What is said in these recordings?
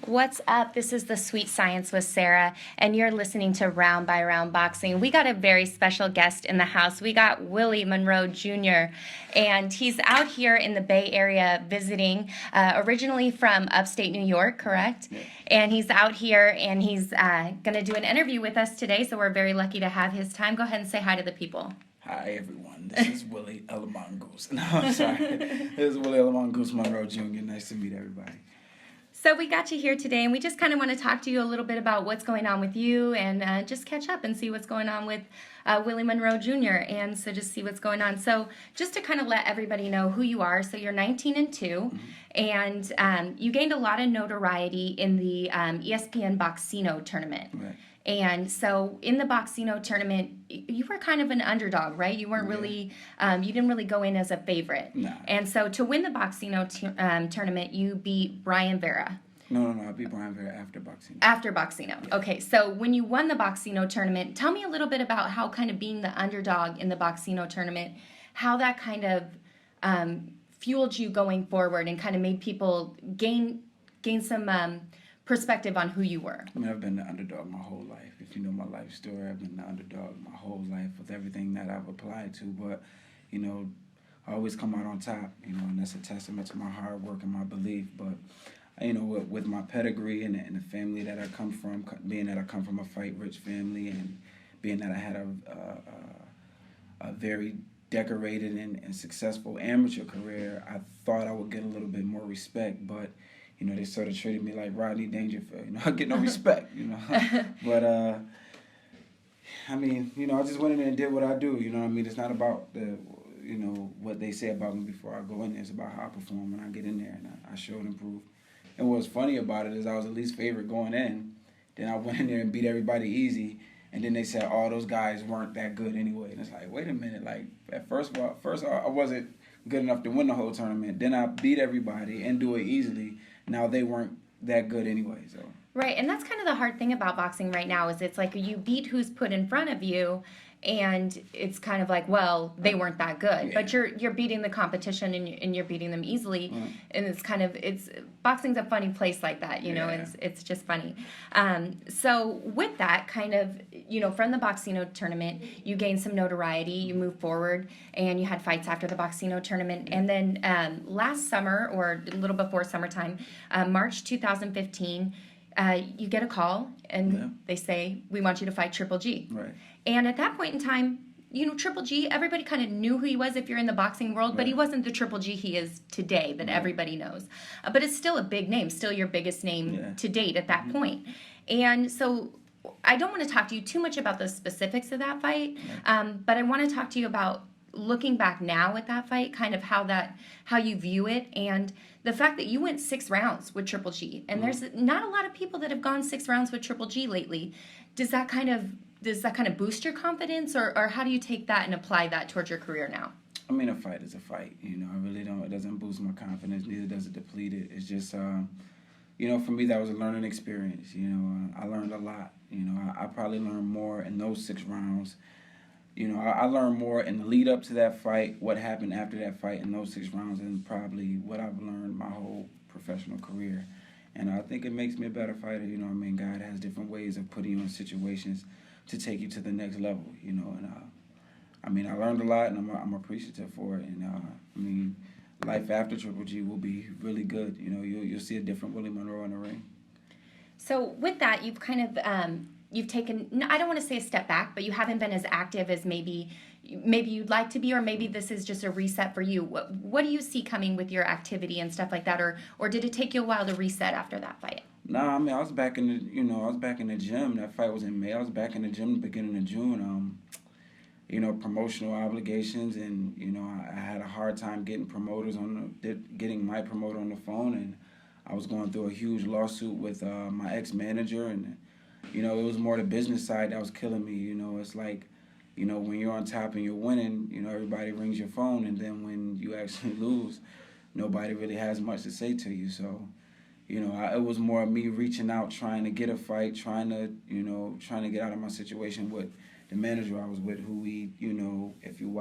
What's up? This is The Sweet Science with Sarah, and you're listening to Round by Round Boxing. We got a very special guest in the house. We got Willie Monroe Jr., and he's out here in the Bay Area visiting, originally from upstate New York, correct? Yeah. And he's out here, and he's going to do an interview with us today, so we're very lucky to have his time. Go ahead and say hi to the people. Hi, everyone. This is Willie Mongoose. No, I'm sorry. This is Willie Mongoose Monroe Jr. Nice to meet everybody. So we got you here today, and we just kind of want to talk to you a little bit about what's going on with you and just catch up and see what's going on with Willie Monroe Jr. And so just see what's going on. So just to kind of let everybody know who you are. So you're 19 and 2, and you gained a lot of notoriety in the ESPN Boxino tournament. Right. And so in the Boxino tournament, you were kind of an underdog, right? You weren't really, you didn't really go in as a favorite. No. And so to win the Boxino tournament, you beat Brian Vera. No. I beat Brian Vera after Boxino. After Boxino. Yeah. Okay, so when you won the Boxino tournament, tell me a little bit about how kind of being the underdog in the Boxino tournament, how that kind of fueled you going forward and kind of made people gain some perspective on who you were. I mean, I've been the underdog my whole life. If you know my life story, I've been the underdog my whole life with everything that I've applied to. But, you know, I always come out on top, you know, and that's a testament to my hard work and my belief. But, you know, with my pedigree and the family that I come from, being that I come from a fight-rich family and being that I had a very decorated and successful amateur career, I thought I would get a little bit more respect, but you know, they sort of treated me like Rodney Dangerfield. You know, I get no respect, you know. But, I mean, you know, I just went in there and did what I do, you know what I mean? It's not about you know, what they say about me before I go in there. It's about how I perform when I get in there, and I show and improve. And what's funny about it is I was the least favorite going in. Then I went in there and beat everybody easy. And then they said all those guys weren't that good anyway. And it's like, wait a minute. Like, at first I wasn't good enough to win the whole tournament. Then I beat everybody and do it easily. Now they weren't that good anyway. So Right, and that's kind of the hard thing about boxing right now is it's like you beat who's put in front of you, and it's kind of like, well, they weren't that good, but you're beating the competition and you're beating them easily, and it's kind of boxing's a funny place like that, you know, and it's just funny. So with that kind of, you know, from the Boxino tournament, you gained some notoriety, you moved forward, and you had fights after the Boxino tournament, and then last summer or a little before summertime, March 2015. You get a call, and they say, we want you to fight Triple G. Right. And at that point in time, you know, Triple G, everybody kind of knew who he was if you're in the boxing world, but he wasn't the Triple G he is today that everybody knows. But it's still a big name, still your biggest name to date at that point. And so I don't want to talk to you too much about the specifics of that fight, but I want to talk to you about looking back now at that fight, kind of how you view it, and the fact that you went 6 rounds with Triple G, and there's not a lot of people that have gone 6 rounds with Triple G lately. Does that kind of boost your confidence, or how do you take that and apply that towards your career now? I mean, a fight is a fight. You know, I really don't. It doesn't boost my confidence. Neither does it deplete it. It's just, you know, for me that was a learning experience. You know, I learned a lot. You know, I probably learned more in those 6 rounds. You know, I learned more in the lead up to that fight, what happened after that fight in those 6 rounds, and probably what I've learned my whole professional career. And I think it makes me a better fighter. You know, I mean, God has different ways of putting you in situations to take you to the next level. You know, and I mean, I learned a lot, and I'm appreciative for it. And I mean, life after Triple G will be really good. You know, you'll see a different Willie Monroe in the ring. So with that, you've kind of you've taken, I don't want to say a step back, but you haven't been as active as maybe you'd like to be, or maybe this is just a reset for you. What do you see coming with your activity and stuff like that, or did it take you a while to reset after that fight? No, I mean, I was back in the gym. That fight was in May. I was back in the gym at the beginning of June. You know, promotional obligations, and you know, I had a hard time getting getting my promoter on the phone, and I was going through a huge lawsuit with my ex-manager, and you know, it was more the business side that was killing me. You know, it's like, you know, when you're on top and you're winning, you know, everybody rings your phone, and then when you actually lose, nobody really has much to say to you. So, you know, it was more me reaching out, trying to get a fight, trying to get out of my situation with the manager I was with, who you know, if you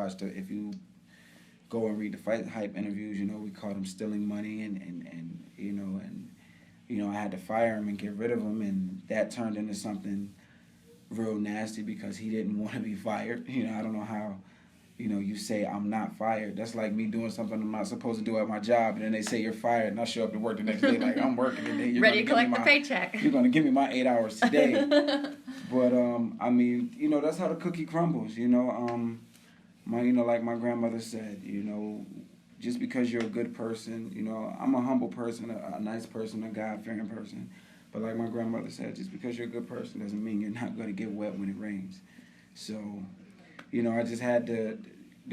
go and read the fight hype interviews, you know, we called him stealing money, and you know, and I had to fire him and get rid of him, and that turned into something real nasty because he didn't want to be fired. I don't know how, you say I'm not fired. That's like me doing something I'm not supposed to do at my job, and then they say you're fired, and I show up to work the next day like I'm working today. You're ready to collect the paycheck. You're going to give me my 8 hours today. But that's how the cookie crumbles. Like my grandmother said, just because you're a good person, I'm a humble person, a nice person, a God-fearing person. But like my grandmother said, just because you're a good person doesn't mean you're not going to get wet when it rains. So, I just had to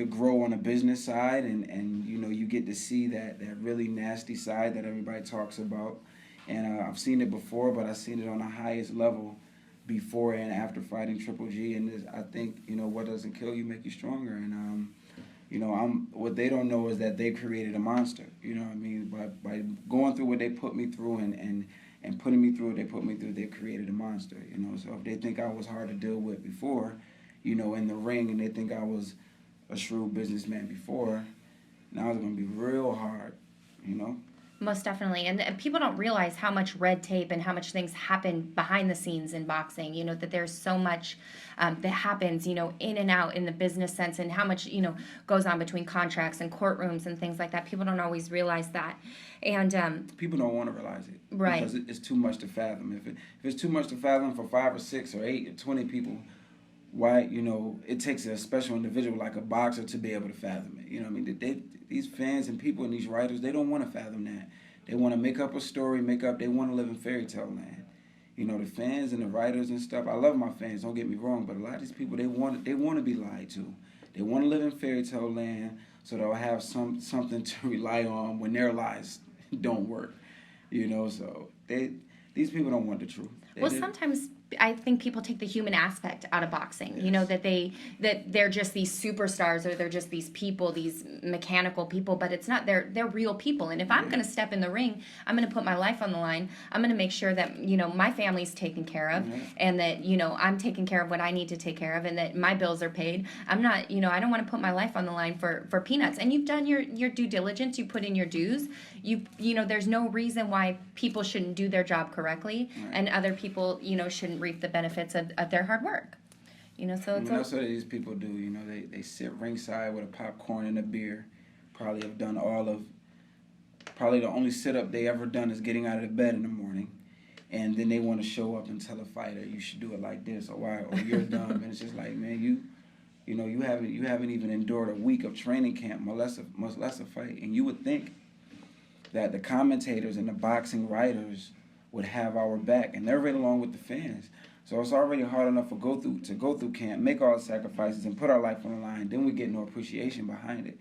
grow on the business side, and you get to see that really nasty side that everybody talks about. And I've seen it before, but I've seen it on the highest level before and after fighting Triple G. And I think, what doesn't kill you make you stronger. And, what they don't know is that they created a monster. By going through what they put me through and putting me through what they put me through, they created a monster. So if they think I was hard to deal with before, in the ring, and they think I was a shrewd businessman before, now it's going to be real hard, Most definitely. And people don't realize how much red tape and how much things happen behind the scenes in boxing, that there's so much that happens, in and out in the business sense, and how much, goes on between contracts and courtrooms and things like that. People don't always realize that. And people don't want to realize it. Right. Because it's too much to fathom. If it's too much to fathom for 5 or 6 or 8 or 20 people, why, it takes a special individual like a boxer to be able to fathom it. These fans and people and these writers, they don't want to fathom that. They want to make up a story, they want to live in fairy tale land. The fans and the writers and stuff, I love my fans, don't get me wrong, but a lot of these people, they want to be lied to. They want to live in fairy tale land so they'll have something to rely on when their lies don't work. So these people don't want the truth. Sometimes I think people take the human aspect out of boxing. Yes. That they're just these superstars, or they're just these people, these mechanical people, but it's not. They're real people. And if I'm going to step in the ring, I'm going to put my life on the line. I'm going to make sure that my family's taken care of, and that I'm taking care of what I need to take care of, and that my bills are paid. I'm not. I don't want to put my life on the line for peanuts. And you've done your due diligence. You put in your dues. There's no reason why people shouldn't do their job correctly, and other people shouldn't reap the benefits of their hard work. So that's what these people do. They sit ringside with a popcorn and a beer. Probably have done probably the only sit-up they ever done is getting out of the bed in the morning. And then they want to show up and tell a fighter, you should do it like this, or you're dumb. And it's just like, man, you haven't even endured a week of training camp, much less a fight. And you would think that the commentators and the boxing writers would have our back, and they're right along with the fans. So it's already hard enough to go through camp, make all the sacrifices, and put our life on the line. Then we get no appreciation behind it,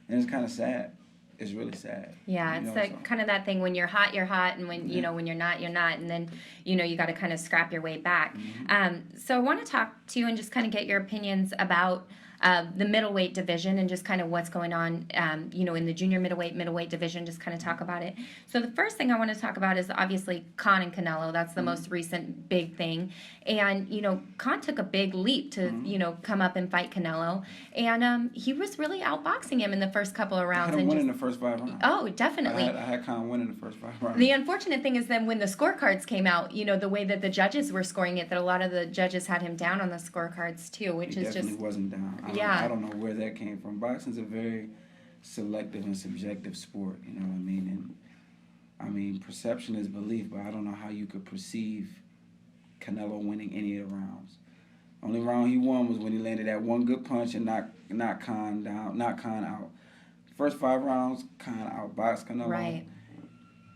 and it's kind of sad. It's really sad. Yeah, it's kind of that thing, when you're hot, and when when you're not, and then you got to kind of scrap your way back. Mm-hmm. So I want to talk to you and just kind of get your opinions about the middleweight division, and just kind of what's going on, in the junior middleweight division, just kind of talk about it. So the first thing I want to talk about is obviously Khan and Canelo. That's the most recent big thing. And, Khan took a big leap to, come up and fight Canelo. And he was really outboxing him in the first couple of rounds. I had him winning the first 5 rounds. Oh, definitely. I had Khan winning the first 5 rounds. The unfortunate thing is then when the scorecards came out, the way that the judges were scoring it, that a lot of the judges had him down on the scorecards too, which he is definitely wasn't down. I don't know where that came from. Boxing's a very selective and subjective sport, you know what I mean? And perception is belief, but I don't know how you could perceive Canelo winning any of the rounds. Only round he won was when he landed that one good punch and knocked Khan out. First 5 rounds, Khan outboxed Canelo. Right.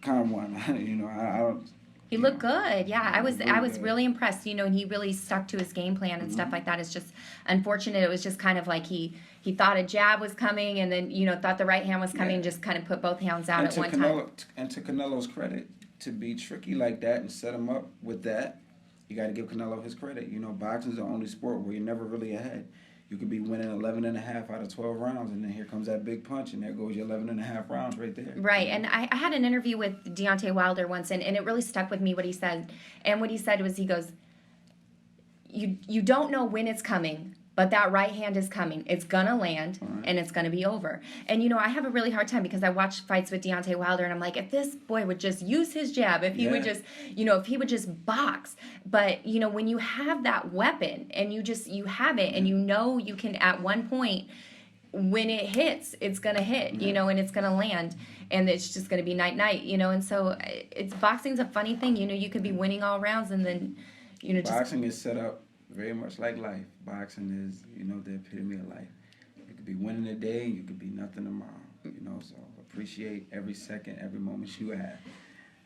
Khan won. I don't. He looked good. Yeah, I was really impressed, and he really stuck to his game plan and stuff like that. It's just unfortunate. It was just kind of like he thought a jab was coming, and then, thought the right hand was coming, and just kind of put both hands out at one time. And to Canelo's credit, to be tricky like that and set him up with that, you got to give Canelo his credit. Boxing's the only sport where you're never really ahead. You could be winning 11.5 out of 12 rounds, and then here comes that big punch, and there goes your 11.5 rounds right there. Right, and I had an interview with Deontay Wilder once, and it really stuck with me what he said. And what he said was, he goes, you don't know when it's coming, but that right hand is coming. It's going to land, and it's going to be over. And, you know, I have a really hard time because I watch fights with Deontay Wilder, and I'm like, if this boy would just use his jab, if he would just, you know, if he would just box. But, you know, when you have that weapon and you have it and you know you can at one point, when it hits, it's going to hit, you know, and it's going to land, and it's just going to be night, you know. And so boxing's a funny thing. You know, you could be winning all rounds and then, you know, boxing is set up very much like life. Boxing is, you know, the epitome of life. You could be winning today, and you could be nothing tomorrow. You know, so appreciate every second, every moment you have.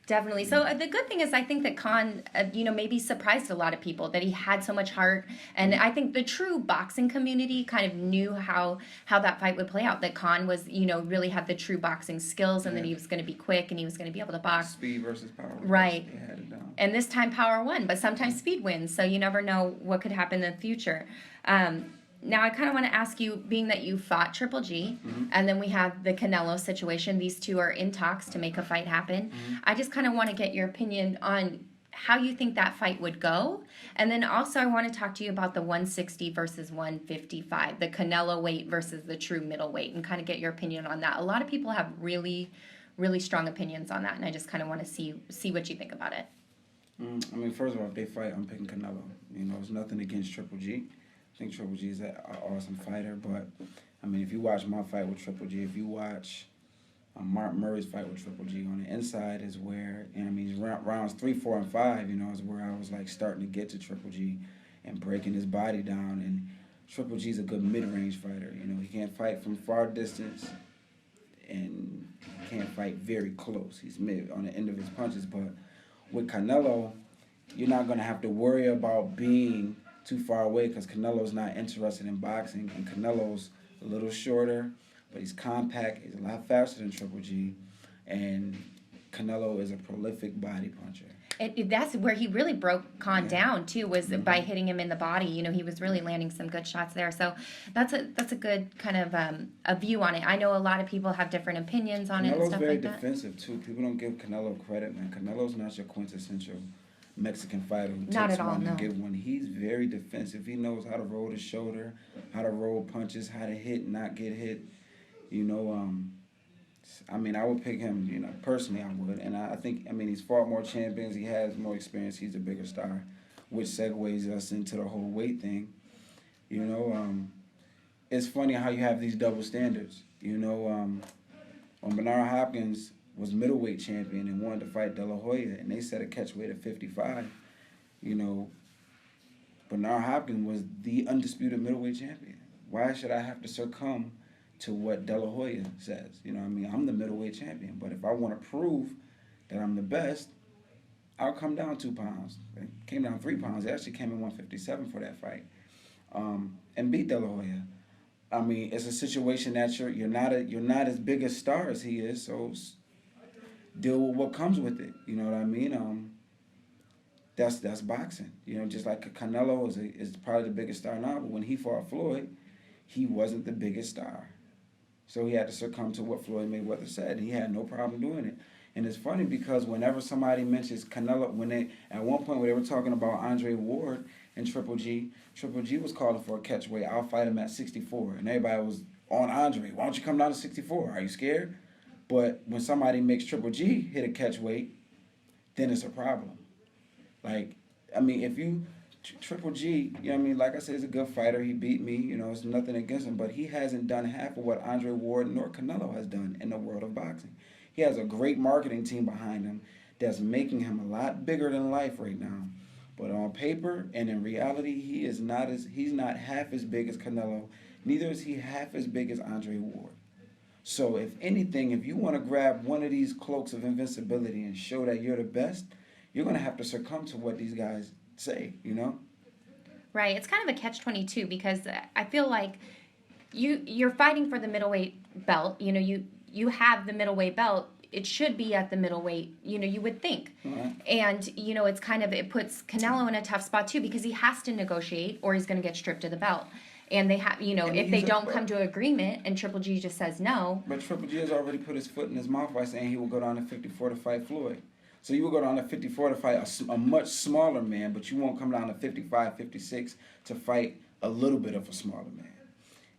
Definitely. So the good thing is I think that Khan, you know, maybe surprised a lot of people that he had so much heart. And I think the true boxing community kind of knew how that fight would play out. That Khan was, you know, really had the true boxing skills, and that he was going to be quick and he was going to be able to box. Speed versus power. Right. They had it down. And this time power won, but sometimes speed wins. So you never know what could happen in the future. Now, I kind of want to ask you, being that you fought Triple G, and then we have the Canelo situation, these two are in talks to make a fight happen. I just kind of want to get your opinion on how you think that fight would go. And then also I want to talk to you about the 160 versus 155, the Canelo weight versus the true middleweight, and kind of get your opinion on that. A lot of people have really, really strong opinions on that, and I just kind of want to see what you think about it. I mean, first of all, if they fight, I'm picking Canelo. You know, it's nothing against Triple G. I think Triple G is an awesome fighter, but, I mean, if you watch my fight with Triple G, if you watch Mark Murray's fight with Triple G, on the inside is where, and I mean, rounds 3, 4, and 5, you know, is where I was, like, starting to get to Triple G and breaking his body down. And Triple G's a good mid-range fighter. You know, he can't fight from far distance, and he can't fight very close. He's mid on the end of his punches, but with Canelo, you're not going to have to worry about being too far away, because Canelo's not interested in boxing, and Canelo's a little shorter, but he's compact. He's a lot faster than Triple G, and Canelo is a prolific body puncher. That's where he really broke Khan down too, was by hitting him in the body. You know, he was really landing some good shots there. So that's a good kind of a view on it. I know a lot of people have different opinions on it and stuff like that. Canelo's very defensive too. People don't give Canelo credit, man. Canelo's not your quintessential Mexican fighter who takes one and give one. He's very defensive. He knows how to roll the shoulder, how to roll punches, how to hit, not get hit. You know, I mean, I would pick him, you know, personally I would. And I think, I mean, he's fought more champions. He has more experience. He's a bigger star, which segues us into the whole weight thing. You know, it's funny how you have these double standards. You know, when Bernard Hopkins was middleweight champion and wanted to fight De La Hoya, and they set a catch weight at 55, you know, Bernard Hopkins was the undisputed middleweight champion. Why should I have to succumb to what De La Hoya says? You know what I mean? I'm the middleweight champion, but if I want to prove that I'm the best, I'll come down 2 pounds. It came down 3 pounds. It actually came in 157 for that fight, and beat De La Hoya. I mean, it's a situation that you're not as big a star as he is, so deal with what comes with it. You know what I mean? That's boxing. You know, just like Canelo is probably the biggest star now, but when he fought Floyd, he wasn't the biggest star. So he had to succumb to what Floyd Mayweather said, and he had no problem doing it. And it's funny because whenever somebody mentions Canelo, at one point where they were talking about Andre Ward and Triple G was calling for a catch weight. I'll fight him at 64. And everybody was on Andre. Why don't you come down to 64? Are you scared? But when somebody makes Triple G hit a catch weight, then it's a problem. Like, I mean, if you, Triple G, you know what I mean, like I said, he's a good fighter. He beat me, you know, it's nothing against him. But he hasn't done half of what Andre Ward nor Canelo has done in the world of boxing. He has a great marketing team behind him that's making him a lot bigger than life right now. But on paper and in reality, he's not half as big as Canelo. Neither is he half as big as Andre Ward. So if anything, if you want to grab one of these cloaks of invincibility and show that you're the best, you're going to have to succumb to what these guys say, you know? Right. It's kind of a catch-22 because I feel like you're fighting for the middleweight belt. You know, you have the middleweight belt. It should be at the middleweight, you know, you would think. Right. And, you know, it puts Canelo in a tough spot, too, because he has to negotiate or he's going to get stripped of the belt. And they have, you know, if they don't come to an agreement and Triple G just says no. But Triple G has already put his foot in his mouth by saying he will go down to 54 to fight Floyd. So you will go down to 54 to fight a much smaller man, but you won't come down to 55, 56 to fight a little bit of a smaller man.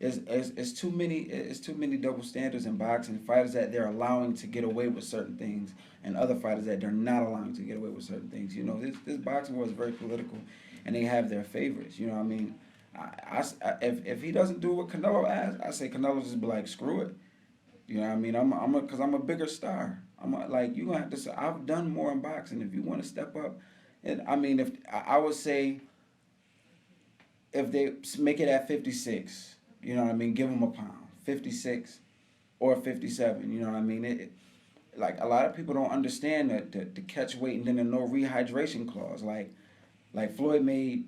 It's too many double standards in boxing. Fighters that they're allowing to get away with certain things, and other fighters that they're not allowing to get away with certain things. You know, this boxing world is very political, and they have their favorites. You know what I mean? If he doesn't do what Canelo asks, I say Canelo just be like, screw it. You know what I mean? Because I'm a bigger star. Like, you gonna have to say, I've done more in boxing. If you want to step up, and I mean, if I would say, if they make it at 56. You know what I mean? Give them a pound. 56 or 57. You know what I mean? Like, a lot of people don't understand the catch weight and then the no rehydration clause. Like Floyd made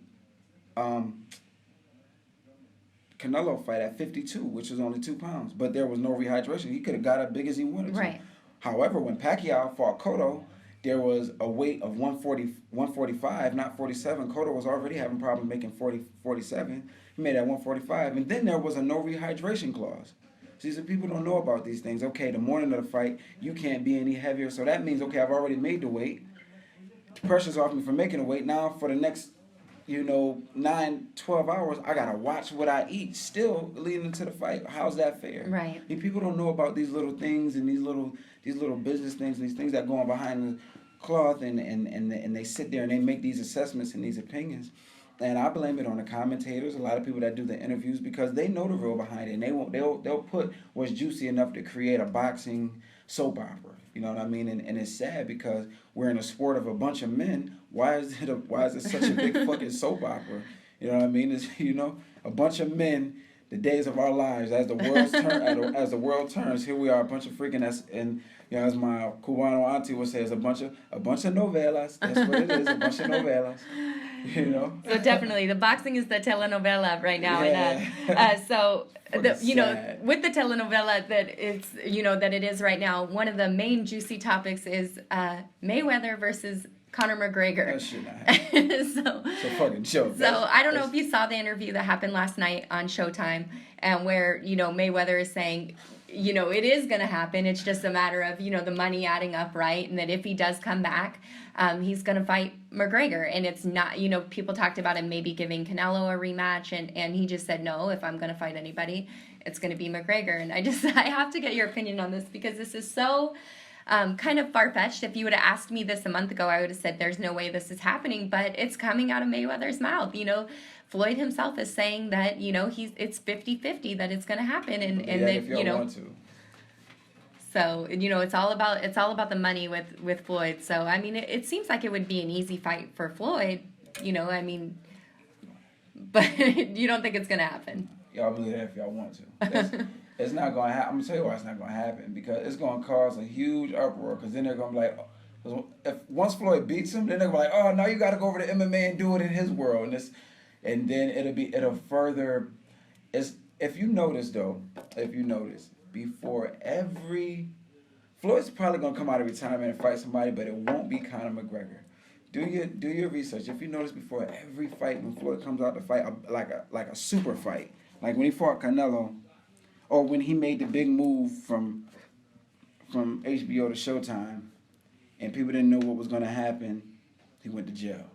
Canelo fight at 52, which was only 2 pounds. But there was no rehydration. He could have got as big as he wanted to. Right. However, when Pacquiao fought Cotto, there was a weight of 145, not 47. Cotto was already having problems making 47. He made that 145, and then there was a no rehydration clause. See, so people don't know about these things. Okay, the morning of the fight, you can't be any heavier, so that means, okay, I've already made the weight. The pressure's off me for making the weight. Now, for the next, 9, 12 hours, I gotta watch what I eat still leading into the fight. How's that fair? Right. People don't know about these little things and these little business things and these things that go on behind the cloth, and they sit there and they make these assessments and these opinions. And I blame it on the commentators, a lot of people that do the interviews, because they know the real behind it, and they'll put what's juicy enough to create a boxing soap opera. You know what I mean? And it's sad because we're in a sport of a bunch of men. Why is it such a big fucking soap opera? You know what I mean? It's a bunch of men. The days of our lives, as the world turns, here we are, a bunch of freaking as my Cubano auntie would say, it's a bunch of novelas. That's what it is, a bunch of novelas. So definitely, the boxing is the telenovela right now, yeah. and so sad. with the telenovela that it is right now, one of the main juicy topics is Mayweather versus Conor McGregor. That shit not happening. So it's a fucking joke. So I don't know if you saw the interview that happened last night on Showtime, and where Mayweather is saying, it is going to happen. It's just a matter of the money adding up, right? And that if he does come back, he's going to fight McGregor, and it's not. People talked about him maybe giving Canelo a rematch, and he just said no. If I'm going to fight anybody, it's going to be McGregor. And I have to get your opinion on this, because this is so. Kind of far-fetched. If you would have asked me this a month ago, I would have said there's no way this is happening, but it's coming out of Mayweather's mouth. Floyd himself is saying that, it's 50-50 that it's going to happen, and that, if y'all want to. So, it's all about the money with Floyd. So, I mean, it seems like it would be an easy fight for Floyd, but you don't think it's going to happen. Y'all believe that if y'all want to. It's not going to happen. I'm going to tell you why it's not going to happen. Because it's going to cause a huge uproar. Because then they're going to be like, once Floyd beats him, then they're going to be like, oh, now you got to go over to MMA and do it in his world. And then it'll further. If you notice, before Floyd's probably going to come out of retirement and fight somebody, but it won't be Conor McGregor. Do your research. If you notice, before every fight, when Floyd comes out to fight, like a super fight, like when he fought Canelo, or when he made the big move from HBO to Showtime, and people didn't know what was going to happen, he went to jail.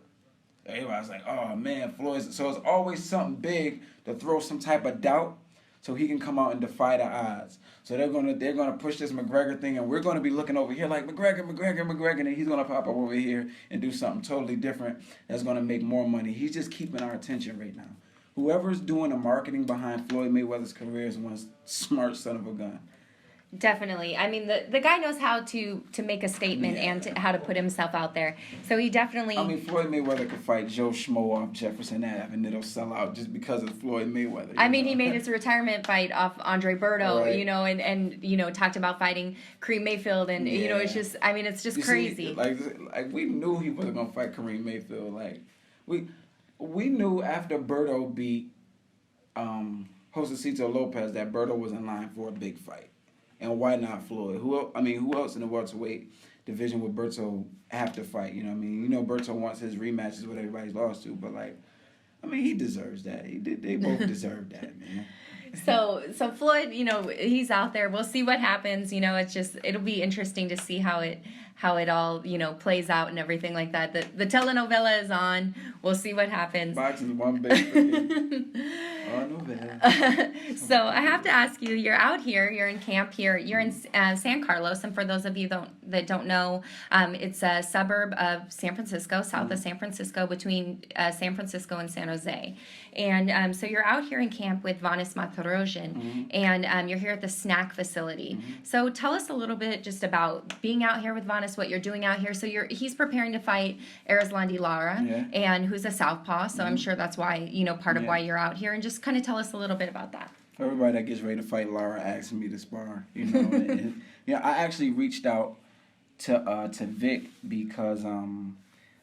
Everybody's like, oh man, Floyd's. So it's always something big to throw some type of doubt, so he can come out and defy the odds. So they're gonna push this McGregor thing, and we're gonna be looking over here like McGregor, and he's gonna pop up over here and do something totally different that's gonna make more money. He's just keeping our attention right now. Whoever's doing the marketing behind Floyd Mayweather's career is one smart son of a gun. Definitely. I mean, the guy knows how to make a statement and how to put himself out there. So he definitely. I mean, Floyd Mayweather could fight Joe Schmo off Jefferson Ave, and it'll sell out just because of Floyd Mayweather. I mean, he made his retirement fight off Andre Berto, right. and talked about fighting Kareem Mayfield, and it's just, I mean, it's just crazy. See, like we knew he wasn't gonna fight Kareem Mayfield. Like we knew after Berto beat Josecito Lopez that Berto was in line for a big fight. And why not Floyd? Who else in the welterweight division would Berto have to fight? You know what I mean? Berto wants his rematches with everybody's lost to, but he deserves that. They both deserve that, man. So Floyd, he's out there. We'll see what happens. It'll be interesting to see how it all, plays out and everything like that. The telenovela is on. We'll see what happens. Boxing one big thing. So I have to ask you, you're out here, you're in camp here, you're in San Carlos, and for those of you that don't know, it's a suburb of San Francisco, south of San Francisco, between San Francisco and San Jose. And so you're out here in camp with Vanes Matrosian, and you're here at the snack facility. So tell us a little bit just about being out here with Vanes, what you're doing out here. So he's preparing to fight Ruslan Lara, and who's a southpaw, so I'm sure that's why, part of why you're out here, and just kind of tell us a little bit about that. Everybody that gets ready to fight Lara asks me to spar, and, I actually reached out to Vic because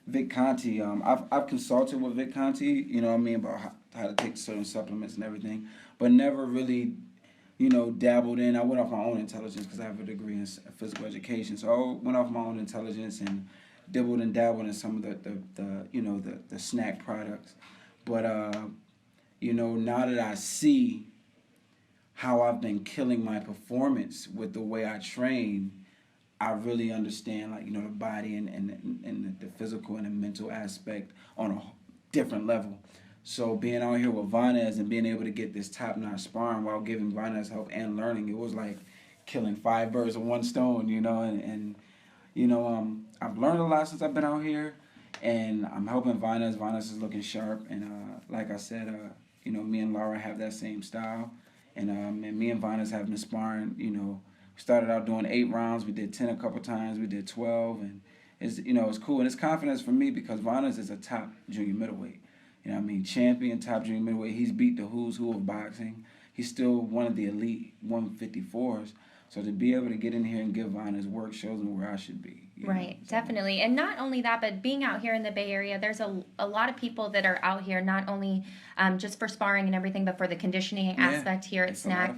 Vic Conti, I've consulted with Vic Conti, about how to take certain supplements and everything, but never really, dabbled in. I went off my own intelligence because I have a degree in physical education, so I went off my own intelligence and dabbled in some of the snack products, but now that I see how I've been killing my performance with the way I train, I really understand, the body and the physical and the mental aspect on a different level. So being out here with Vanes and being able to get this top-notch sparring while giving Vanes help and learning, it was like killing 5 birds with one stone, I've learned a lot since I've been out here, and I'm helping Vanes. Vanes is looking sharp, and like I said, me and Lara have that same style, and me and Vanes have been sparring. We started out doing 8 rounds. We did 10 a couple times. We did 12, and it's cool, and it's confidence for me because Vanes is a top junior middleweight. Champion, top junior middleweight. He's beat the who's who of boxing. He's still one of the elite 154s. So to be able to get in here and give Vanes work shows me where I should be. Right, definitely. And not only that, but being out here in the Bay Area, there's a lot of people that are out here, not only just for sparring and everything, but for the conditioning aspect here at Snack.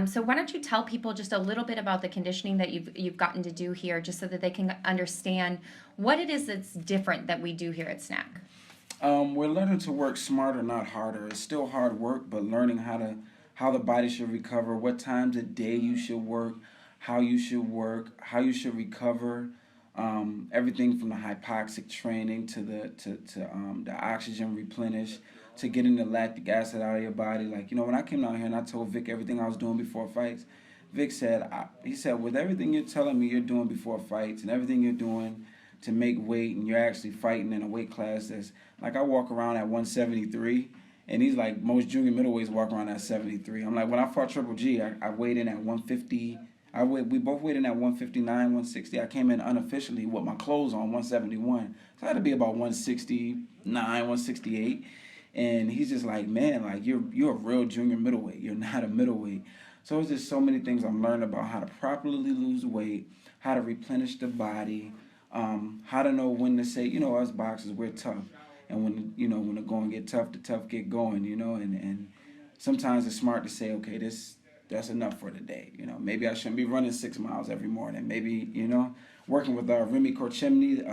So why don't you tell people just a little bit about the conditioning that you've gotten to do here, just so that they can understand what it is that's different that we do here at Snack. We're learning to work smarter, not harder. It's still hard work, but learning how the body should recover, what times a day you should work, how you should recover. Everything from the hypoxic training to the oxygen replenish, to getting the lactic acid out of your body. When I came down here and I told Vic everything I was doing before fights, Vic said, with everything you're telling me you're doing before fights and everything you're doing to make weight, and you're actually fighting in a weight class that's, I walk around at 173, and he's like, most junior middleweights walk around at 73. I'm like, when I fought Triple G, I weighed in at 150. We both weighed in at 159, 160. I came in unofficially with my clothes on, 171. So I had to be about 169, 168. And he's just like, man, you're a real junior middleweight. You're not a middleweight. So it's just so many things I'm learning about how to properly lose weight, how to replenish the body, how to know when to say, us boxers, we're tough. And when the going get tough, the tough get going, and sometimes it's smart to say, okay, that's enough for today. Maybe I shouldn't be running 6 miles every morning. Maybe, working with Remy Korchemny,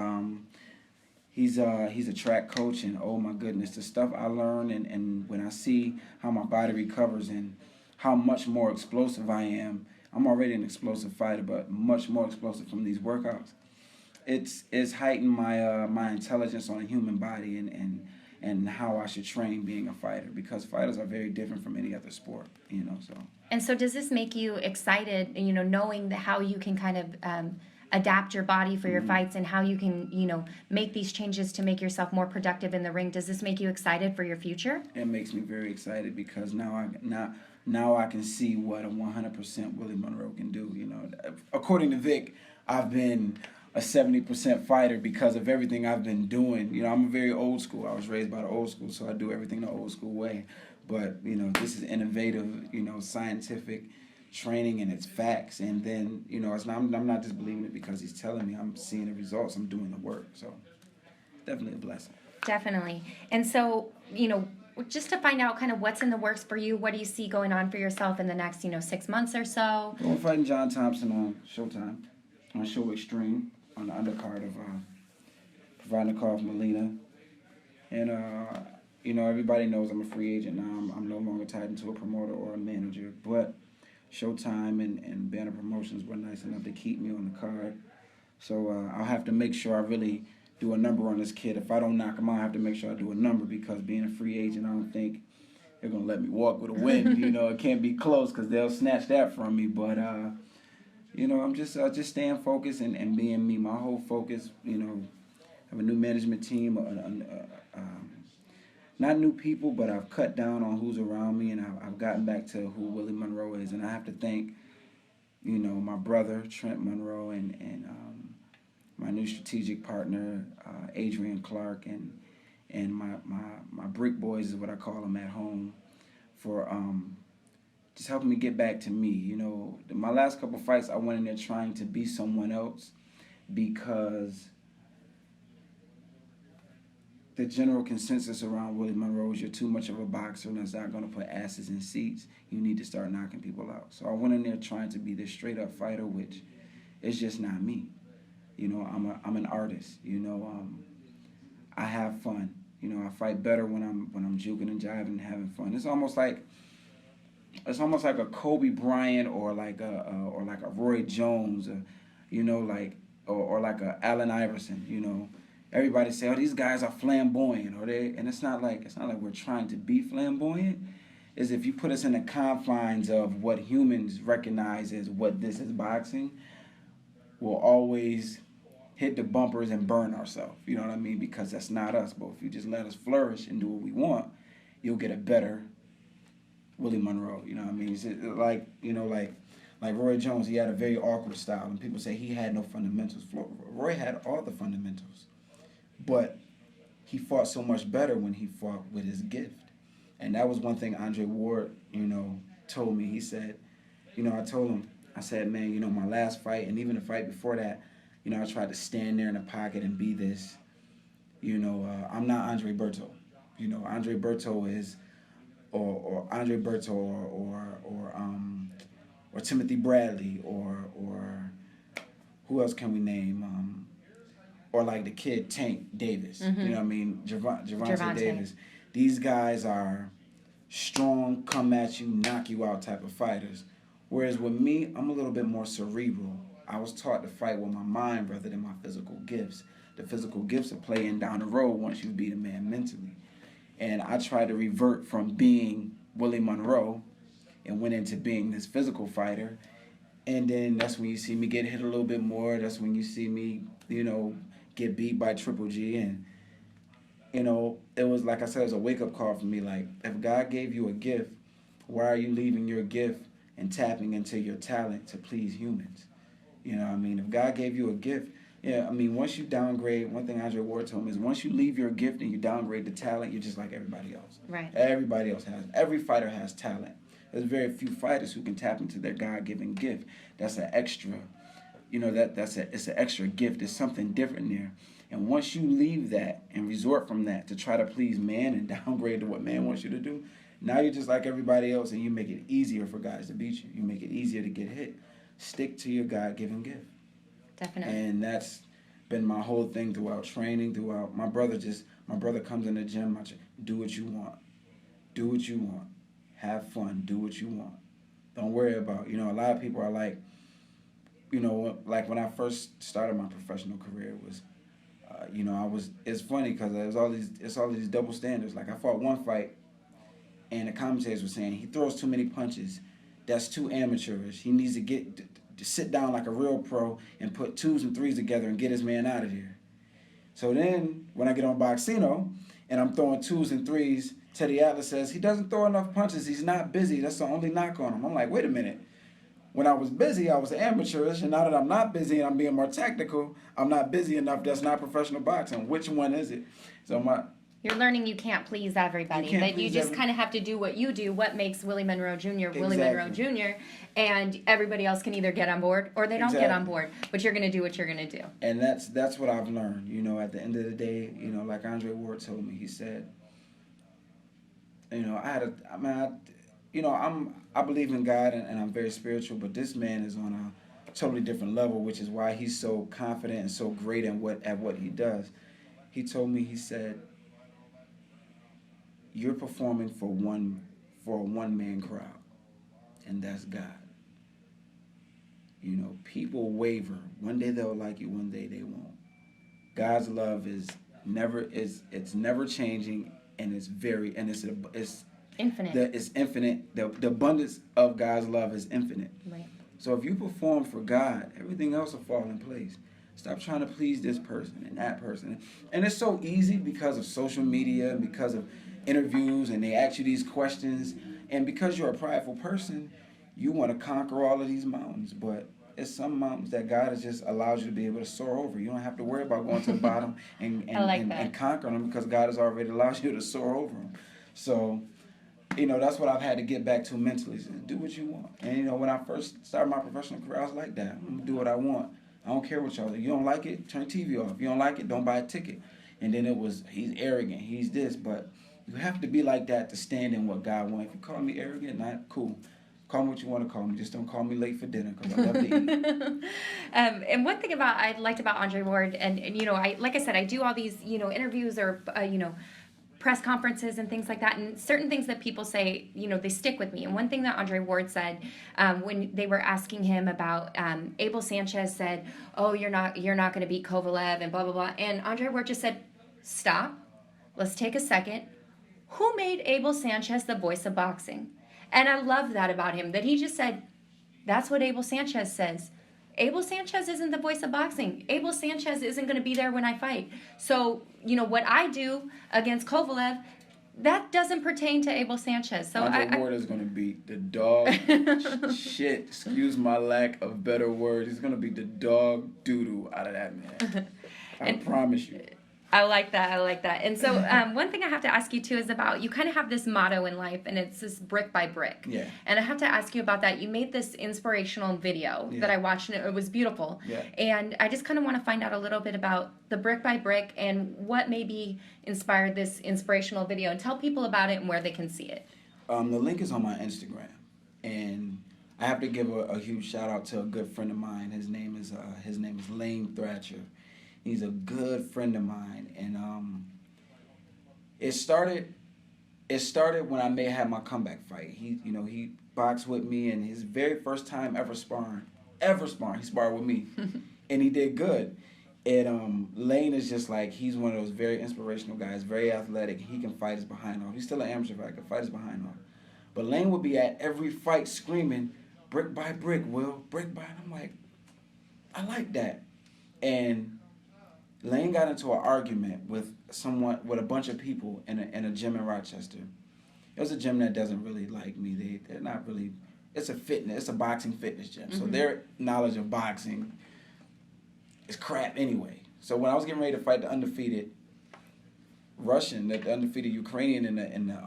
he's a track coach, and oh my goodness, the stuff I learn and when I see how my body recovers and how much more explosive I am. I'm already an explosive fighter, but much more explosive from these workouts. It's heightened my intelligence on the human body and how I should train being a fighter, because fighters are very different from any other sport, so. And so does this make you excited, knowing how you can kind of adapt your body for your fights and how you can, make these changes to make yourself more productive in the ring? Does this make you excited for your future? It makes me very excited because now I can see what a 100% Willie Monroe can do, According to Vic, I've been a 70% fighter because of everything I've been doing. I'm very old school. I was raised by the old school, so I do everything the old school way. But, this is innovative, scientific training, and it's facts. And then, I'm not just believing it because he's telling me. I'm seeing the results. I'm doing the work. So definitely a blessing. Definitely. And so, just to find out kind of what's in the works for you, what do you see going on for yourself in the next, 6 months or so? I'm fighting John Thompson on Showtime, on Show Extreme, on the undercard of Provodnikov, Molina. And everybody knows I'm a free agent now. I'm no longer tied into a promoter or a manager. But Showtime and Banner Promotions were nice enough to keep me on the card. So I'll have to make sure I really do a number on this kid. If I don't knock him out, I have to make sure I do a number because being a free agent, I don't think they're going to let me walk with a win. It can't be close because they'll snatch that from me. But, I'm just staying focused and being me. My whole focus, I have a new management team, not new people, but I've cut down on who's around me, and I've gotten back to who Willie Monroe is. And I have to thank, my brother, Trent Monroe, and my new strategic partner, Adrian Clark, and my brick boys is what I call them at home, for just helping me get back to me. My last couple fights, I went in there trying to be someone else because the general consensus around Willie Monroe is you're too much of a boxer and that's not going to put asses in seats. You need to start knocking people out. So I went in there trying to be this straight up fighter, which is just not me. I'm an artist. I have fun. I fight better when I'm juking and jiving and having fun. It's almost like a Kobe Bryant or like a Roy Jones, or like a Allen Iverson. Everybody say, "Oh, these guys are flamboyant," and it's not like we're trying to be flamboyant. Is if you put us in the confines of what humans recognize as what this is boxing, we'll always hit the bumpers and burn ourselves. You know what I mean? Because that's not us. But if you just let us flourish and do what we want, you'll get a better Willie Monroe. You know what I mean? It's like Roy Jones, he had a very awkward style, and people say he had no fundamentals. Roy had all the fundamentals. But he fought so much better when he fought with his gift. And that was one thing Andre Ward, told me. He said, I told him, I said, man, my last fight and even the fight before that, I tried to stand there in the pocket and be this. I'm not Andre Berto. Andre Berto is, or Andre Berto or Timothy Bradley or who else can we name? Or like the kid Tank Davis, Gervonta Davis. These guys are strong, come at you, knock you out type of fighters. Whereas with me, I'm a little bit more cerebral. I was taught to fight with my mind rather than my physical gifts. The physical gifts are playing down the road once you beat a man mentally. And I tried to revert from being Willie Monroe and went into being this physical fighter. And then that's when you see me get hit a little bit more. That's when you see me, get beat by Triple G. And, it was, like I said, it was a wake-up call for me. Like, if God gave you a gift, why are you leaving your gift and tapping into your talent to please humans? If God gave you a gift, once you downgrade, one thing Andre Ward told me is once you leave your gift and you downgrade the talent, you're just like everybody else. Right. Every fighter has talent. There's very few fighters who can tap into their God-given gift. That's an extra. It's an extra gift. There's something different there. And once you leave that and resort from that to try to please man and downgrade to what man wants you to do, now you're just like everybody else and you make it easier for guys to beat you. You make it easier to get hit. Stick to your God-given gift. Definitely. And that's been my whole thing throughout training, my brother comes in the gym, do what you want. Do what you want. Have fun. Do what you want. Don't worry about, a lot of people are like, like when I first started my professional career, it was, it's funny because there's all these double standards. Like I fought one fight and the commentators were saying he throws too many punches. That's too amateurish. He needs to sit down like a real pro and put 2s and 3s together and get his man out of here. So then when I get on Boxino and I'm throwing 2s and 3s, Teddy Atlas says he doesn't throw enough punches. He's not busy. That's the only knock on him. I'm like, wait a minute. When I was busy, I was amateurish, and now that I'm not busy and I'm being more tactical, I'm not busy enough. That's not professional boxing. Which one is it? So you're learning you can't please everybody. That you just kind of have to do what you do, what makes Willie Monroe Jr. Exactly. Willie Monroe Jr. And everybody else can either get on board or they don't get on board. But you're going to do what you're going to do. And that's what I've learned. At the end of the day, like Andre Ward told me, he said, I believe in God and I'm very spiritual, but this man is on a totally different level, which is why he's so confident and so great at what he does. He told me, he said, you're performing for a one-man crowd, and that's God. You know, people waver. One day they'll like you, one day they won't. God's love it's never changing, and it's Infinite. it's infinite. The abundance of God's love is infinite. Right. So if you perform for God, everything else will fall in place. Stop trying to please this person and that person. And it's so easy because of social media, because of interviews, and they ask you these questions. And because you're a prideful person, you want to conquer all of these mountains. But it's some mountains that God has just allows you to be able to soar over. You don't have to worry about going to the bottom and conquering them, because God has already allowed you to soar over them. So, you know, that's what I've had to get back to mentally. Is do what you want. And, you know, when I first started my professional career, I was like that. I'm going to do what I want. I don't care what y'all do. You don't like it, turn TV off. If you don't like it, don't buy a ticket. And then it was, he's arrogant, he's this. But you have to be like that to stand in what God wants. If you call me arrogant, not cool. Call me what you want to call me. Just don't call me late for dinner, because I love to eat. And one thing I liked about Andre Ward, and you know, like I said, I do all these, you know, interviews or you know, press conferences and things like that, and certain things that people say, you know, they stick with me. And one thing that Andre Ward said when they were asking him about Abel Sanchez said, "Oh, you're not going to beat Kovalev," and blah blah blah. And Andre Ward just said, "Stop. Let's take a second. Who made Abel Sanchez the voice of boxing?" And I love that about him, that he just said, "That's what Abel Sanchez says." Abel Sanchez isn't the voice of boxing. Abel Sanchez isn't going to be there when I fight. So, you know, what I do against Kovalev, that doesn't pertain to Abel Sanchez. So Andre Ward is going to beat the dog shit, excuse my lack of better words. He's going to beat the dog doo-doo out of that man. I promise you. I like that. And so one thing I have to ask you too is about, you kind of have this motto in life, and it's this brick by brick. Yeah. And I have to ask you about that. You made this inspirational video that I watched, and it was beautiful. Yeah. And I just kind of want to find out a little bit about the brick by brick and what maybe inspired this inspirational video, and tell people about it and where they can see it. The link is on my Instagram, and I have to give a huge shout out to a good friend of mine. His name is Lane Thrasher. He's a good friend of mine, and it started when I may have my comeback fight. He boxed with me, and his very first time ever sparring, he sparred with me, and he did good. And Lane is just like, he's one of those very inspirational guys, very athletic. He can fight his behind off. He's still an amateur fighter, can fight his behind off. But Lane would be at every fight screaming, "Brick by brick, Will, brick by." And I'm like, I like that. And Lane got into an argument with a bunch of people in a gym in Rochester. It was a gym that doesn't really like me. They're not really. It's a boxing fitness gym. So their knowledge of boxing is crap anyway. So when I was getting ready to fight the undefeated Russian, the undefeated Ukrainian in the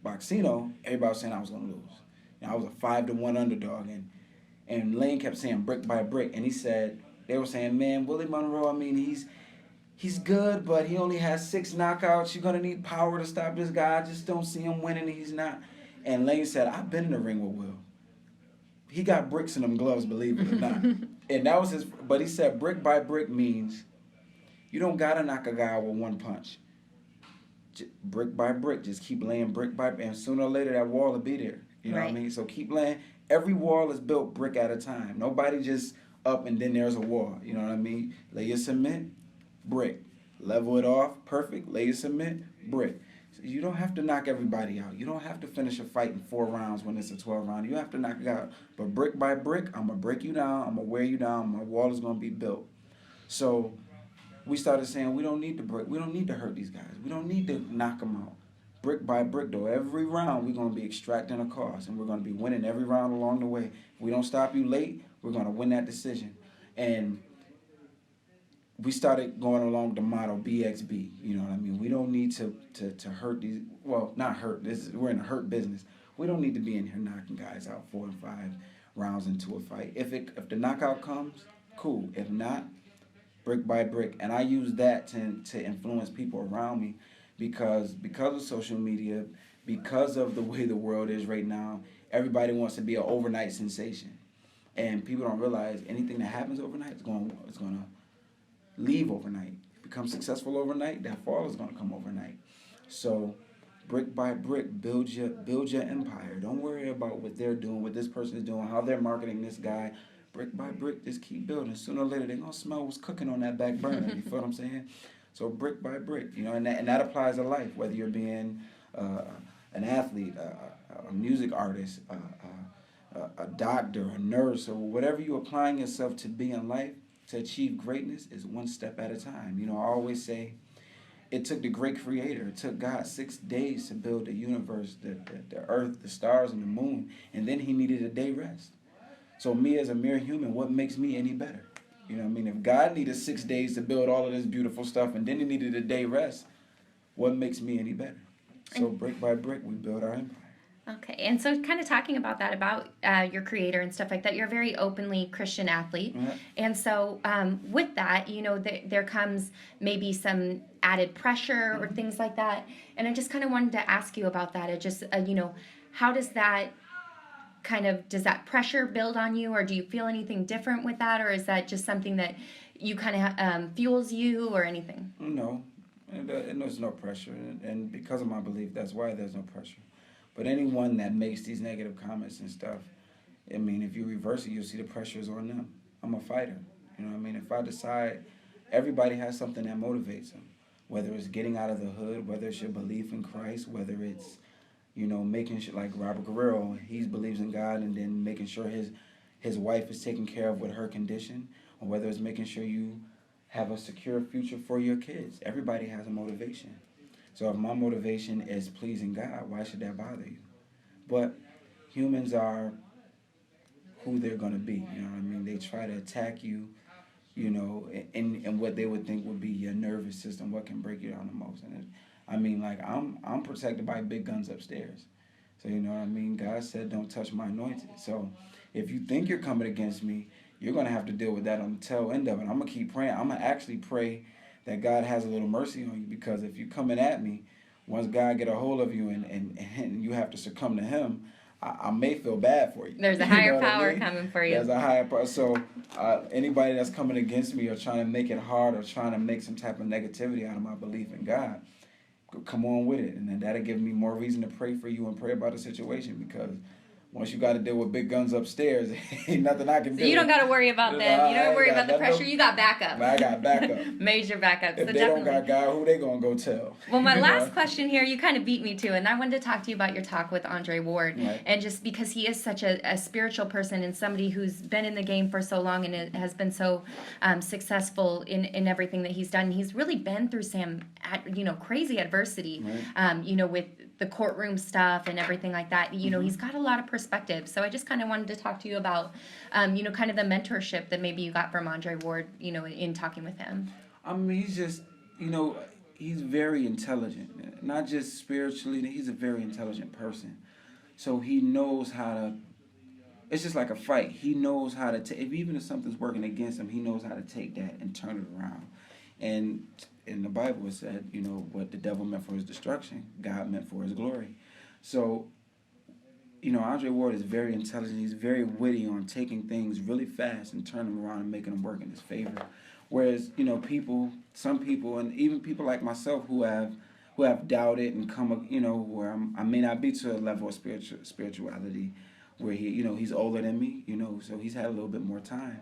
Boxino, everybody was saying I was gonna lose. I was a 5-1 underdog, and Lane kept saying brick by brick, and he said, they were saying, "Man, Willie Monroe, I mean, he's good, but he only has 6 knockouts. You're going to need power to stop this guy. I just don't see him winning, and he's not." And Lane said, "I've been in the ring with Will. He got bricks in them gloves, believe it or not." And that was but he said brick by brick means you don't got to knock a guy out with one punch. Brick by brick, just keep laying brick by brick, and sooner or later that wall will be there. You know what I mean? So keep laying. Every wall is built brick at a time. Nobody just up and then there's a wall. You know what I mean? Lay your cement, brick. Level it off, perfect. Lay your cement, brick. So you don't have to knock everybody out. You don't have to finish a fight in 4 rounds when it's a 12 round. You have to knock it out. But brick by brick, I'm going to break you down. I'm going to wear you down. My wall is going to be built. So we started saying we don't need to break. We don't need to hurt these guys. We don't need to knock them out. Brick by brick, though, every round we're going to be extracting a cost, and we're going to be winning every round along the way. If we don't stop you late, we're going to win that decision. And we started going along the motto BXB. You know what I mean? We don't need to hurt these. Well, not hurt. We're in a hurt business. We don't need to be in here knocking guys out 4 and 5 rounds into a fight. If the knockout comes, cool. If not, brick by brick. And I use that to influence people around me, because of social media, because of the way the world is right now, everybody wants to be an overnight sensation. And people don't realize anything that happens overnight is going to leave overnight. Become successful overnight, that fall is going to come overnight. So brick by brick, build your empire. Don't worry about what they're doing, what this person is doing, how they're marketing this guy. Brick by brick, just keep building. Sooner or later, they're going to smell what's cooking on that back burner. You feel what I'm saying? So brick by brick, and that applies to life, whether you're being an athlete, a music artist, a doctor, a nurse, or whatever you're applying yourself to be in life, to achieve greatness is one step at a time. I always say it took the great creator, it took God 6 days to build the universe, the earth, the stars, and the moon, and then he needed a day rest. So me as a mere human, what makes me any better? If God needed 6 days to build all of this beautiful stuff and then he needed a day rest, what makes me any better? So brick by brick, we build our empire. Okay, and so kind of talking about that, about your creator and stuff like that, you're a very openly Christian athlete. Yeah. And so with that, there comes maybe some added pressure or things like that. And I just kind of wanted to ask you about that. It just, how does that does that pressure build on you, or do you feel anything different with that, or is that just something that you kind of fuels you or anything? No, and there's no pressure. And because of my belief, that's why there's no pressure. But anyone that makes these negative comments and stuff, if you reverse it, you'll see the pressure is on them. I'm a fighter. If I decide, everybody has something that motivates them, whether it's getting out of the hood, whether it's your belief in Christ, whether it's, making sure, like Robert Guerrero, he believes in God, and then making sure his wife is taken care of with her condition, or whether it's making sure you have a secure future for your kids. Everybody has a motivation. So if my motivation is pleasing God, why should that bother you? But humans are who they're going to be, They try to attack you, in what they would think would be your nervous system, what can break you down the most. And I'm protected by big guns upstairs. So, God said, don't touch my anointed. So if you think you're coming against me, you're going to have to deal with that on the tail end of it. I'm going to keep praying. I'm going to actually pray that God has a little mercy on you, because if you're coming at me, once God get a hold of you and you have to succumb to him, I may feel bad for you. There's a higher power coming for you. There's a higher power. So anybody that's coming against me or trying to make it hard or trying to make some type of negativity out of my belief in God, come on with it. And then that'll give me more reason to pray for you and pray about the situation, because once you got to deal with big guns upstairs, ain't nothing I can do. So you don't got to worry about them. You don't worry about the pressure. You got backup. I got backup. Major backup. If they don't got God, who they going to go tell? Well, my last question here, you kind of beat me to, and I wanted to talk to you about your talk with Andre Ward. Right. And just because he is such a spiritual person and somebody who's been in the game for so long and has been so successful in everything that he's done. He's really been through some, crazy adversity, right. With the courtroom stuff and everything like that. He's got a lot of perspective. So I just kind of wanted to talk to you about, kind of the mentorship that maybe you got from Andre Ward, in talking with him. He's just, he's very intelligent. Not just spiritually, he's a very intelligent person. So he knows how to, it's just like a fight. He knows how to, even if something's working against him, he knows how to take that and turn it around. And in the Bible it said, what the devil meant for his destruction, God meant for his glory. So, Andre Ward is very intelligent. He's very witty on taking things really fast and turning them around and making them work in his favor. Whereas, some people, and even people like myself who have doubted and come, where I may not be to a level of spirituality where he's older than me, so he's had a little bit more time.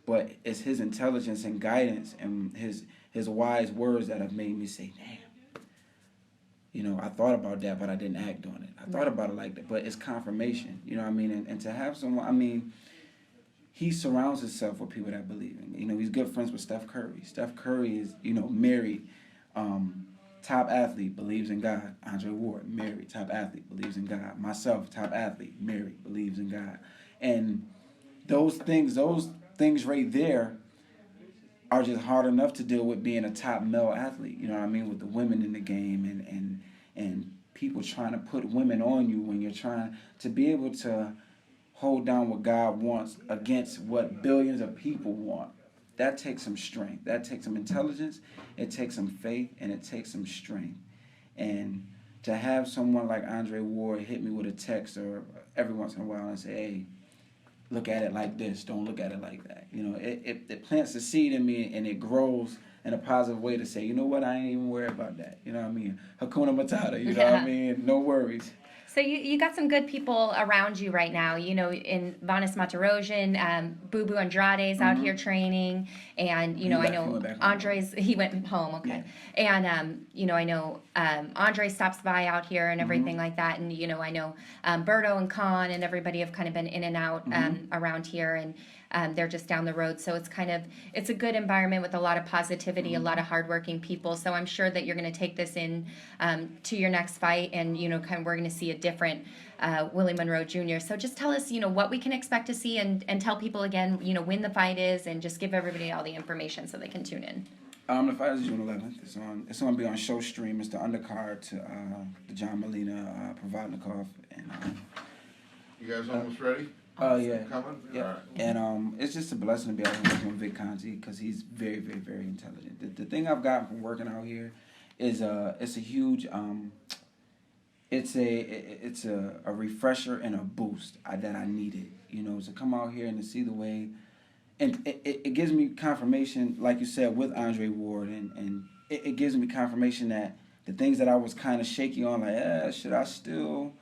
But it's his intelligence and guidance and his wise words that have made me say, damn, I thought about that, but I didn't act on it. I thought about it like that, but it's confirmation, And to have someone, he surrounds himself with people that believe in. He's good friends with Steph Curry. Steph Curry is, married, top athlete, believes in God. Andre Ward, married, top athlete, believes in God. Myself, top athlete, married, believes in God. And those things right there are just hard enough to deal with being a top male athlete, with the women in the game and people trying to put women on you when you're trying to be able to hold down what God wants against what billions of people want. That takes some strength. That takes some intelligence. It takes some faith, and it takes some strength. And to have someone like Andre Ward hit me with a text or every once in a while and say, hey, look at it like this, don't look at it like that. It plants a seed in me and it grows in a positive way to say, you know what, I ain't even worried about that. You know what I mean? Hakuna Matata, you know what I mean? No worries. So you got some good people around you right now, you know, in Vanis Matarosian, Boo Boo Andrade's out here training, and, you know, I know Andre's, he went home, okay. Yeah. And, you know, I know Andre stops by out here and everything like that, and, you know, I know Berto and Khan and everybody have kind of been in and out around here, and they're just down the road. So it's a good environment with a lot of positivity, a lot of hardworking people. So I'm sure that you're going to take this in to your next fight, and, you know, kind of we're going to see a different Willie Monroe Jr. So just tell us, you know, what we can expect to see, and tell people again, you know, when the fight is, and just give everybody all the information so they can tune in. The fight is June 11th. It's going to be on Showstream. It's the undercard to the John Molina Provodnikov. And you guys almost ready? Oh yeah. Coming? Yeah. Right. And it's just a blessing to be able to work with Vic Conti, because he's very, very, very intelligent. The thing I've gotten from working out here is it's a huge it's a refresher and a boost that I needed. You know, to come out here and to see the way, and it gives me confirmation, like you said, with Andre Ward, and it gives me confirmation that the things that I was kind of shaky on, like, should I still?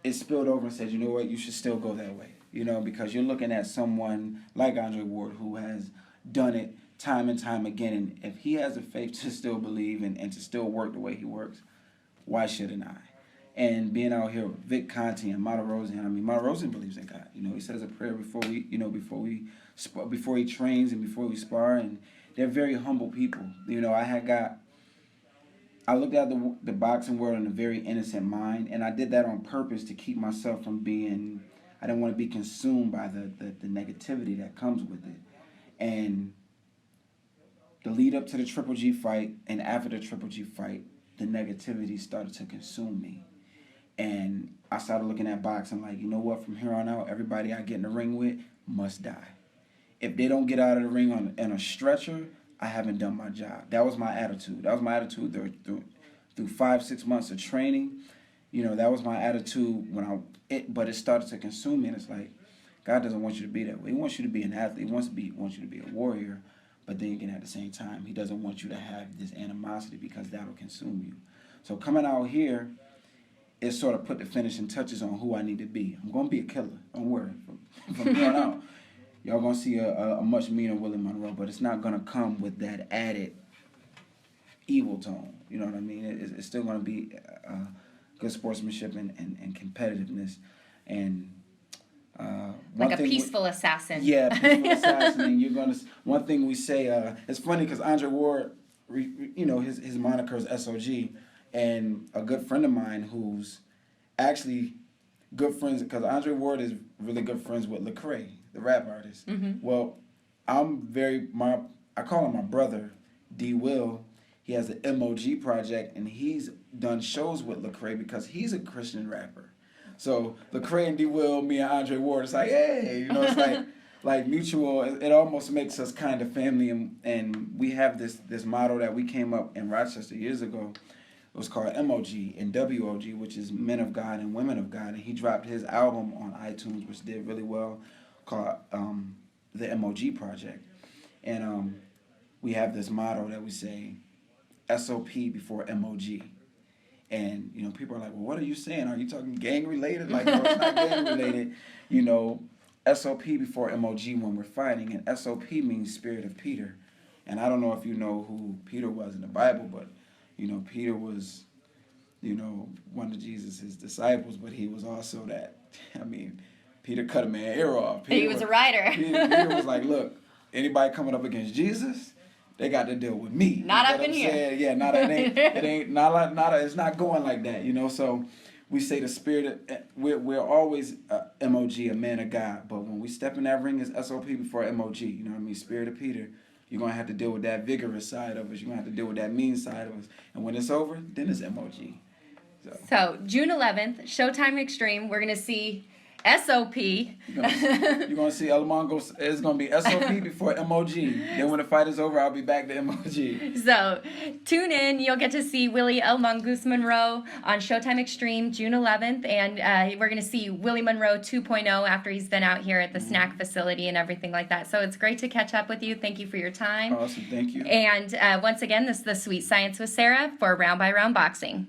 It spilled over and said, you know what, you should still go that way. You know, because you're looking at someone like Andre Ward who has done it time and time again. And if he has the faith to still believe and to still work the way he works, why shouldn't I? And being out here with Vic Conti and Matarosian, I mean, Matarosian believes in God. You know, he says a prayer before he trains and before we spar. And they're very humble people. You know, I looked at the boxing world in a very innocent mind, and I did that on purpose to keep myself from being, I didn't want to be consumed by the negativity that comes with it. And the lead up to the Triple G fight and after the Triple G fight, the negativity started to consume me. And I started looking at boxing like, you know what, from here on out, everybody I get in the ring with must die. If they don't get out of the ring on a stretcher, I haven't done my job. That was my attitude. That was my attitude through 5-6 months of training. You know, that was my attitude but it started to consume me, and it's like, God doesn't want you to be that way. He wants you to be an athlete. He wants you to be a warrior, but then again, at the same time, he doesn't want you to have this animosity, because that'll consume you. So coming out here, it sort of put the finishing touches on who I need to be. I'm going to be a killer. Don't worry. From here on out, y'all going to see a much meaner Willie Monroe, but it's not going to come with that added evil tone. You know what I mean? It's still going to be good sportsmanship and competitiveness. And like a peaceful assassin. Yeah, peaceful assassin. And you're going to, one thing we say, it's funny because Andre Ward, you know, his moniker is SOG. And a good friend of mine who's actually good friends, because Andre Ward is really good friends with Lecrae, the rap artist. Well, I call him my brother, D. Will. He has the MOG project, and he's done shows with Lecrae because he's a Christian rapper. So Lecrae and D. Will, me and Andre Ward, it's like, hey, you know, it's like mutual. It almost makes us kind of family, and we have this motto that we came up in Rochester years ago. It was called MOG and WOG, which is Men of God and Women of God. And he dropped his album on iTunes, which did really well, called the MOG Project. And we have this motto that we say, SOP before MOG. And, you know, people are like, well, what are you saying? Are you talking gang related? Like, no, it's not gang related. You know, SOP before MOG when we're fighting. And SOP means Spirit of Peter. And I don't know if you know who Peter was in the Bible, but you know, Peter was, you know, one of Jesus' disciples, but he was also Peter cut a man's ear off. He was a writer. Peter was like, look, anybody coming up against Jesus, they got to deal with me. Not up in here. Yeah, it's not going like that, you know. So we say the spirit, we're always MOG, a man of God, but when we step in that ring, it's SOP before MOG, you know what I mean, Spirit of Peter. You're going to have to deal with that vigorous side of us. You're going to have to deal with that mean side of us. And when it's over, then it's MOG. So June 11th, Showtime Extreme. We're going to see SOP. You're gonna see El Mongo. It's gonna be SOP before MOG. Then when the fight is over, I'll be back to MOG. So tune in. You'll get to see Willie El Mongoose Monroe on Showtime Extreme June 11th, and we're gonna see Willie Monroe 2.0 after he's been out here at the snack facility and everything like that. So it's great to catch up with you. Thank you for your time. Awesome, thank you. And once again, this is the Sweet Science with Sarah for Round by Round Boxing.